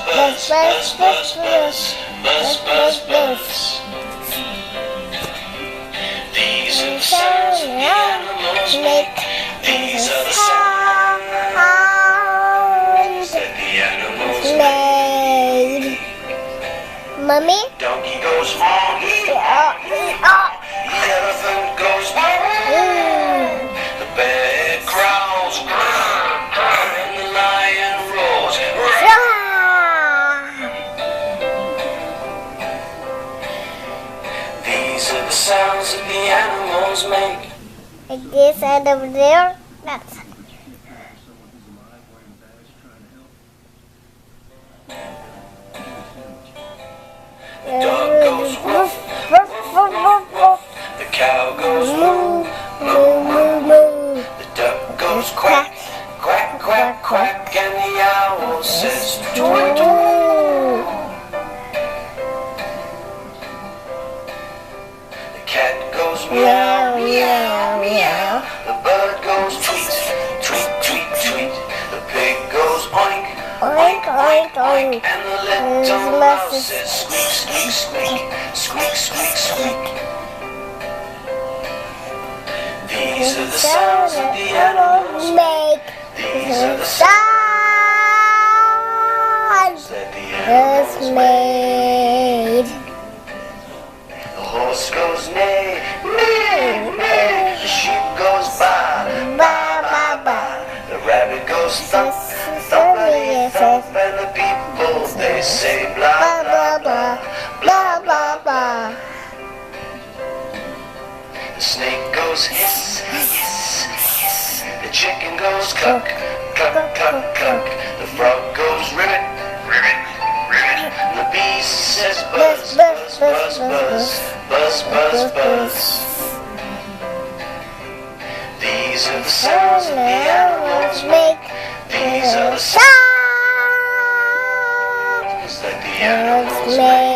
buzz, buzz, buzz, buzz, buzz, buzz, buzz. These are the sounds the animals make. These are the sounds that the animals make. Mommy? Donkey goes on, the elephant goes on, the bear growls, and the lion roars. These are the sounds that the animals make. Like this and over there. That's The dog goes woof, woof, woof, woof, woof. The cow goes moo, moo, moo, moo. The duck goes quack, quack, quack, quack. And the owl says tweet, tweet. The cat goes meow, meow, meow. The bird goes tweet, tweet, tweet, tweet. The pig goes oink, oink, oink, oink. And the little mouse says squeak, squeak, squeak, squeak, squeak, squeak. These are the sounds that the animals make. These are the sounds that the animals make. The horse goes neigh, neigh, neigh. The sheep goes ba, ba, ba, ba. The rabbit goes thump, thumpity thump. And the people, they say blah, blah, blah, blah, blah, blah. The snake goes hiss, hiss, hiss. The chicken goes cluck, cluck, cluck, cluck. The frog goes ribbit, ribbit, ribbit. The bee says buzz, buzz, buzz, buzz, buzz, buzz, buzz. These are the sounds that the animals make. These are the sounds that the animals make.